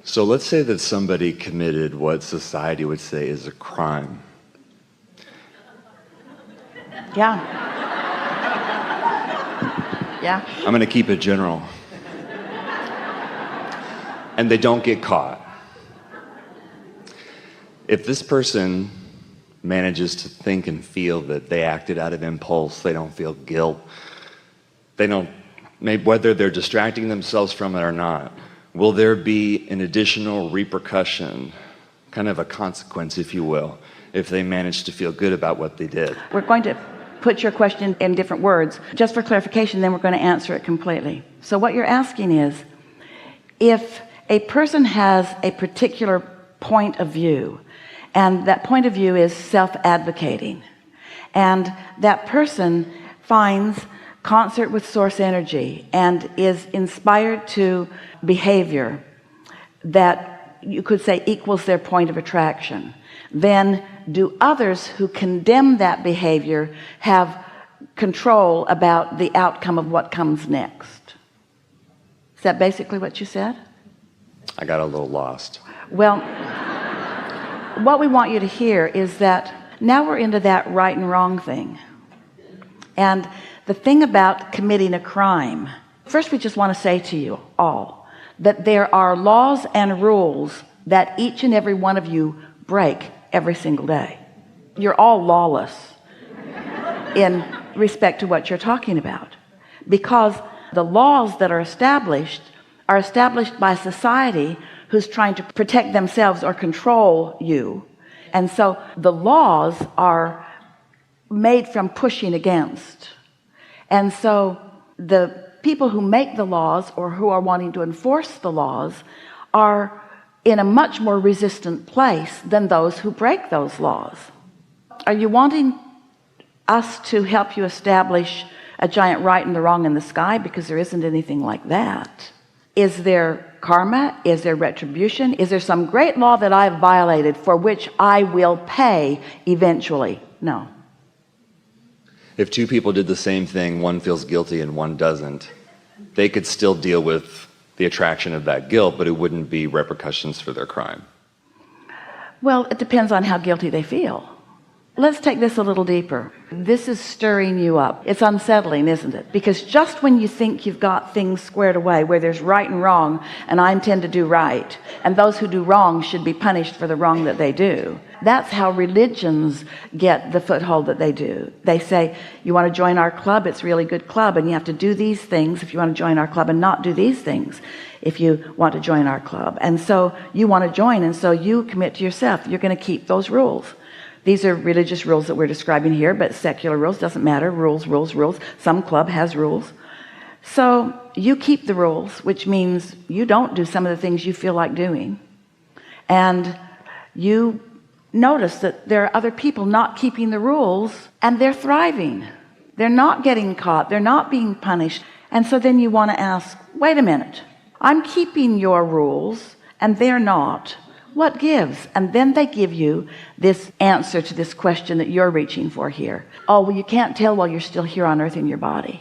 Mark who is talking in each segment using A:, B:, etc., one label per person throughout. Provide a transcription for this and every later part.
A: So let's say that somebody committed what society would say is a crime.
B: Yeah. Yeah.
A: I'm going to keep it general. And they don't get caught. If this person manages to think and feel that they acted out of impulse, they don't feel guilt, they don't, whether they're distracting themselves from it or not, will there be an additional repercussion, kind of a consequence, if you will, if they manage to feel good about what they did?
B: We're going to put your question in different words, just for clarification, then we're going to answer it completely. So what you're asking is, if a person has a particular point of view, and that point of view is self-advocating, and that person finds concert with source energy and is inspired to behavior that you could say equals their point of attraction, then do others who condemn that behavior have control about the outcome of what comes next? Is that basically what you said?
A: I got a little lost.
B: Well, what we want you to hear is that now we're into that right and wrong thing. And the thing about committing a crime, first we just want to say to you all that there are laws and rules that each and every one of you break every single day. You're all lawless in respect to what you're talking about, because the laws that are established by society who's trying to protect themselves or control you. And so the laws are made from pushing against. And so the people who make the laws or who are wanting to enforce the laws are in a much more resistant place than those who break those laws. Are you wanting us to help you establish a giant right and the wrong in the sky? Because there isn't anything like that. Is there karma? Is there retribution? Is there some great law that I've violated for which I will pay eventually? No.
A: If two people did the same thing, one feels guilty and one doesn't, they could still deal with the attraction of that guilt, but it wouldn't be repercussions for their crime.
B: Well, it depends on how guilty they feel. Let's take this a little deeper. This is stirring you up. It's unsettling, isn't it? Because just when you think you've got things squared away, where there's right and wrong, and I intend to do right, and those who do wrong should be punished for the wrong that they do, that's how religions get the foothold that they do. They say, you want to join our club? It's a really good club, and you have to do these things if you want to join our club, and not do these things if you want to join our club. And so you want to join, and so you commit to yourself, you're going to keep those rules. These are religious rules that we're describing here, but secular rules, doesn't matter. Rules. Some club has rules. So you keep the rules, which means you don't do some of the things you feel like doing. And you notice that there are other people not keeping the rules, and they're thriving. They're not getting caught. They're not being punished. And so then you want to ask, wait a minute. I'm keeping your rules, and they're not. What gives? And then they give you this answer to this question that you're reaching for here. Oh, well, you can't tell while you're still here on earth in your body.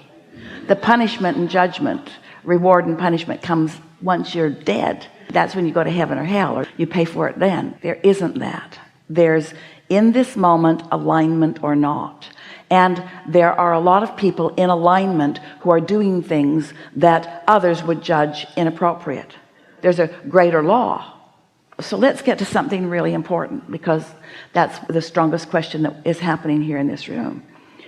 B: The punishment and judgment, reward and punishment comes once you're dead. That's when you go to heaven or hell, or you pay for it then. There isn't that. There's in this moment alignment or not. And there are a lot of people in alignment who are doing things that others would judge inappropriate. There's a greater law. So let's get to something really important, because that's the strongest question that is happening here in this room.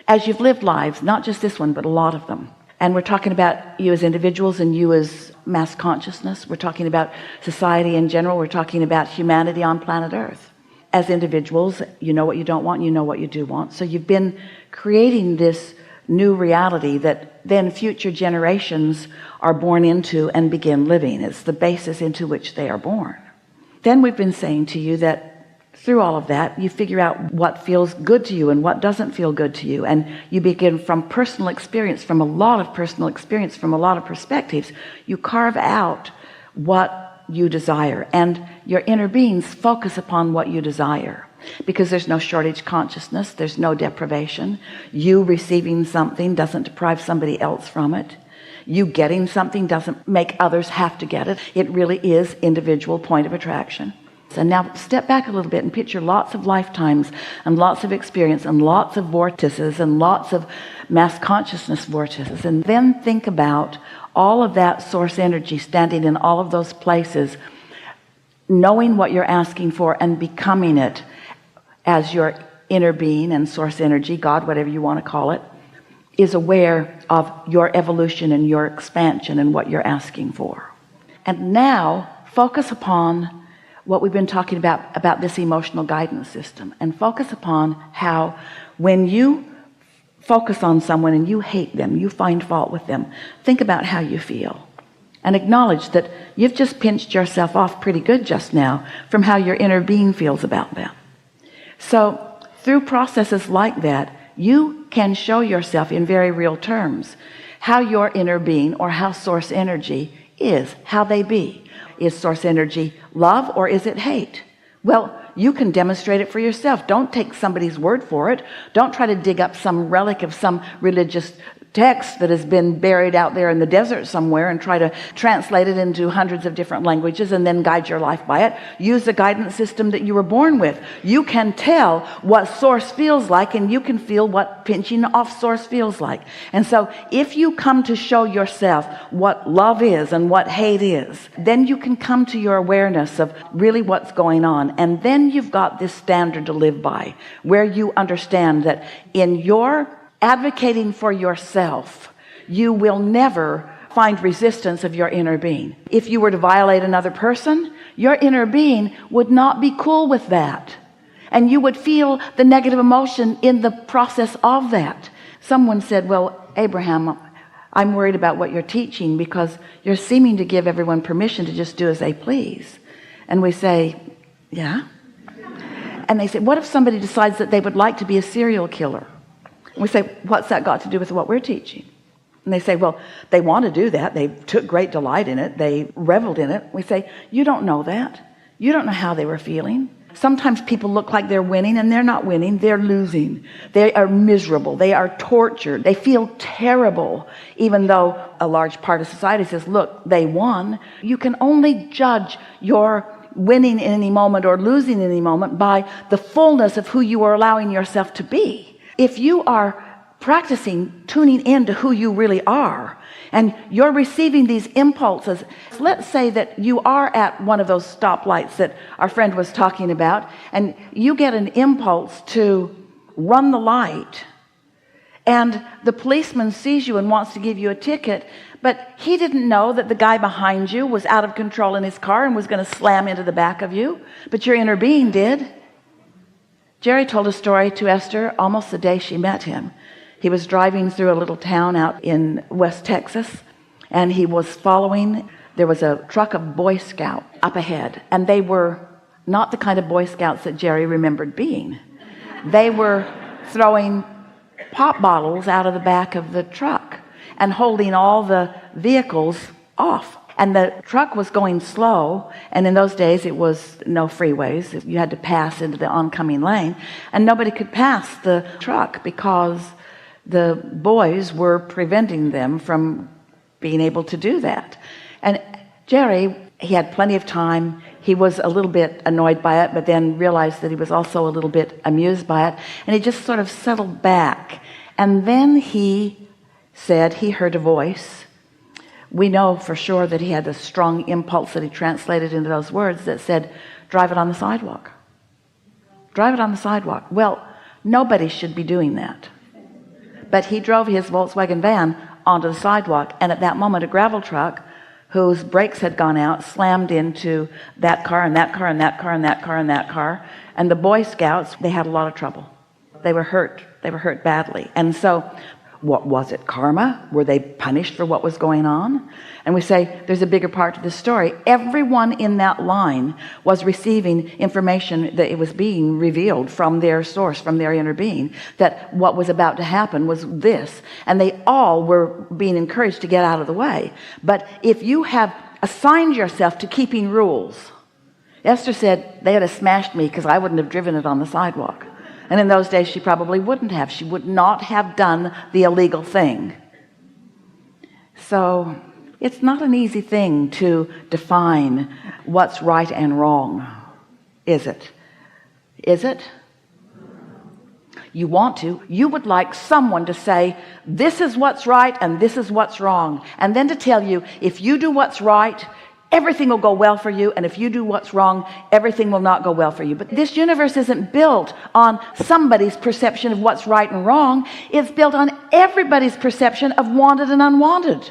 B: As you've lived lives, not just this one, but a lot of them, and we're talking about you as individuals and you as mass consciousness, we're talking about society in general, we're talking about humanity on planet Earth. As individuals, you know what you don't want, you know what you do want. So you've been creating this new reality that then future generations are born into and begin living. It's the basis into which they are born. Then we've been saying to you that through all of that, you figure out what feels good to you and what doesn't feel good to you. And you begin from personal experience, from a lot of personal experience, from a lot of perspectives. You carve out what you desire, and your inner beings focus upon what you desire, because there's no shortage consciousness. There's no deprivation. You receiving something doesn't deprive somebody else from it. You getting something doesn't make others have to get it. It really is individual point of attraction. So now step back a little bit and picture lots of lifetimes and lots of experience and lots of vortices and lots of mass consciousness vortices, and then think about all of that source energy standing in all of those places, knowing what you're asking for and becoming it as your inner being and source energy, God, whatever you want to call it, is aware of your evolution and your expansion and what you're asking for. And now focus upon what we've been talking about this emotional guidance system, and focus upon how when you focus on someone and you hate them, you find fault with them, think about how you feel and acknowledge that you've just pinched yourself off pretty good just now from how your inner being feels about them. So through processes like that, you can show yourself in very real terms how your inner being or how source energy is, how they be. Is source energy love or is it hate? Well, you can demonstrate it for yourself. Don't take somebody's word for it. Don't try to dig up some relic of some religious text that has been buried out there in the desert somewhere and try to translate it into hundreds of different languages and then guide your life by it. Use the guidance system that you were born with. You can tell what source feels like, and you can feel what pinching off source feels like. And so if you come to show yourself what love is and what hate is, then you can come to your awareness of really what's going on. And then you've got this standard to live by, where you understand that in your advocating for yourself, you will never find resistance of your inner being. If you were to violate another person, your inner being would not be cool with that, and you would feel the negative emotion in the process of that. Someone said, well, Abraham, I'm worried about what you're teaching because you're seeming to give everyone permission to just do as they please. And we say, yeah. And they say, what if somebody decides that they would like to be a serial killer? And we say, what's that got to do with what we're teaching? And they say, well, they want to do that. They took great delight in it. They reveled in it. We say, you don't know that. You don't know how they were feeling. Sometimes people look like they're winning, and they're not winning. They're losing. They are miserable. They are tortured. They feel terrible, even though a large part of society says, look, they won. You can only judge your winning in any moment or losing in any moment by the fullness of who you are allowing yourself to be. If you are practicing tuning in to who you really are, and you're receiving these impulses, let's say that you are at one of those stoplights that our friend was talking about, and you get an impulse to run the light, and the policeman sees you and wants to give you a ticket, but he didn't know that the guy behind you was out of control in his car and was going to slam into the back of you, but your inner being did. Jerry told a story to Esther almost the day she met him. He was driving through a little town out in West Texas, and he was following. There was a truck of Boy Scouts up ahead, and they were not the kind of Boy Scouts that Jerry remembered being. They were throwing pop bottles out of the back of the truck and holding all the vehicles off. And the truck was going slow, and in those days it was no freeways. You had to pass into the oncoming lane, and nobody could pass the truck because the boys were preventing them from being able to do that. And Jerry, he had plenty of time. He was a little bit annoyed by it, but then realized that he was also a little bit amused by it, and he just sort of settled back. And then he said he heard a voice. We know for sure that he had a strong impulse that he translated into those words that said, drive it on the sidewalk. Drive it on the sidewalk. Well, nobody should be doing that. But he drove his Volkswagen van onto the sidewalk, and at that moment a gravel truck whose brakes had gone out slammed into that car and that car and that car and that car and that car. And the Boy Scouts, they had a lot of trouble. They were hurt. They were hurt badly. And so what was it? Karma? Were they punished for what was going on? And we say there's a bigger part to this story. Everyone in that line was receiving information that it was being revealed from their source, from their inner being, that what was about to happen was this. And they all were being encouraged to get out of the way. But if you have assigned yourself to keeping rules, Esther said they would have smashed me because I wouldn't have driven it on the sidewalk. And in those days, she probably wouldn't have. She would not have done the illegal thing. So it's not an easy thing to define what's right and wrong, is it? Is it? You want to. You would like someone to say, this is what's right and this is what's wrong. And then to tell you, if you do what's right, everything will go well for you. And if you do what's wrong, everything will not go well for you. But this universe isn't built on somebody's perception of what's right and wrong. It's built on everybody's perception of wanted and unwanted.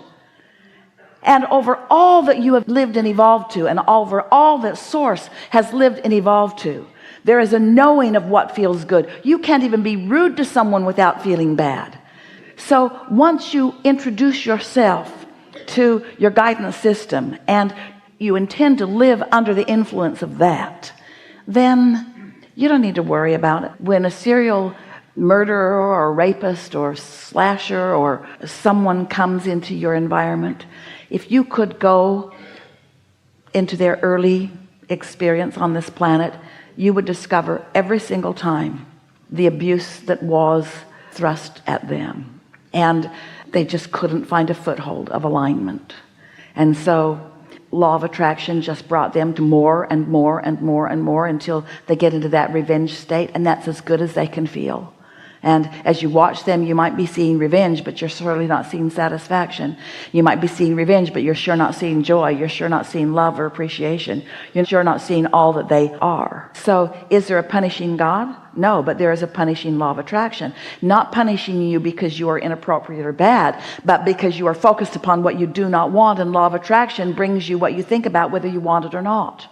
B: And over all that you have lived and evolved to, and over all that Source has lived and evolved to, there is a knowing of what feels good. You can't even be rude to someone without feeling bad. So once you introduce yourself to your guidance system and you intend to live under the influence of that, then you don't need to worry about it. When a serial murderer or a rapist or slasher or someone comes into your environment, if you could go into their early experience on this planet, you would discover every single time the abuse that was thrust at them, and they just couldn't find a foothold of alignment. And so law of attraction just brought them to more and more and more and more until they get into that revenge state, and that's as good as they can feel. And as you watch them, you might be seeing revenge, but you're certainly not seeing satisfaction. You might be seeing revenge, but you're sure not seeing joy. You're sure not seeing love or appreciation. You're sure not seeing all that they are. So is there a punishing God? No, but there is a punishing law of attraction. Not punishing you because you are inappropriate or bad, but because you are focused upon what you do not want, and law of attraction brings you what you think about, whether you want it or not.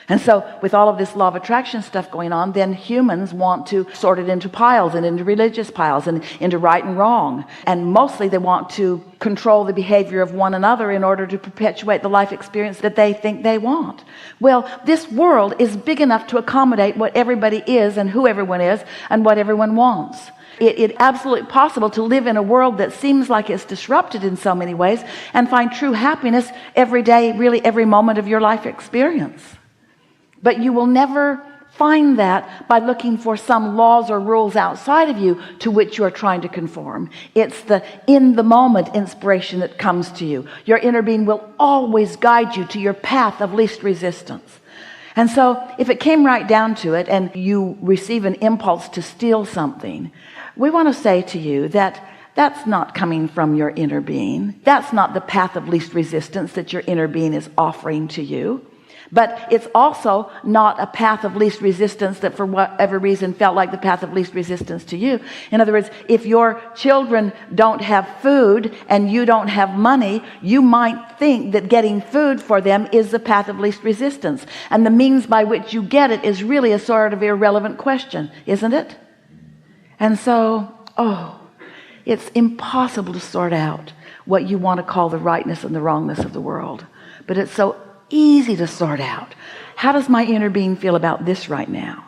B: And so with all of this law of attraction stuff going on, then humans want to sort it into piles, and into religious piles, and into right and wrong. And mostly they want to control the behavior of one another in order to perpetuate the life experience that they think they want. Well, this world is big enough to accommodate what everybody is and who everyone is and what everyone wants. It's absolutely possible to live in a world that seems like it's disrupted in so many ways and find true happiness every day, really every moment of your life experience. But you will never find that by looking for some laws or rules outside of you to which you are trying to conform. It's the in the moment inspiration that comes to you. Your inner being will always guide you to your path of least resistance. And so if it came right down to it and you receive an impulse to steal something, we want to say to you that that's not coming from your inner being. That's not the path of least resistance that your inner being is offering to you. But it's also not a path of least resistance that for whatever reason felt like the path of least resistance to you. In other words, if your children don't have food and you don't have money, you might think that getting food for them is the path of least resistance. And the means by which you get it is really a sort of irrelevant question, isn't it? And so, it's impossible to sort out what you want to call the rightness and the wrongness of the world. But it's so easy to sort out. How does my inner being feel about this right now?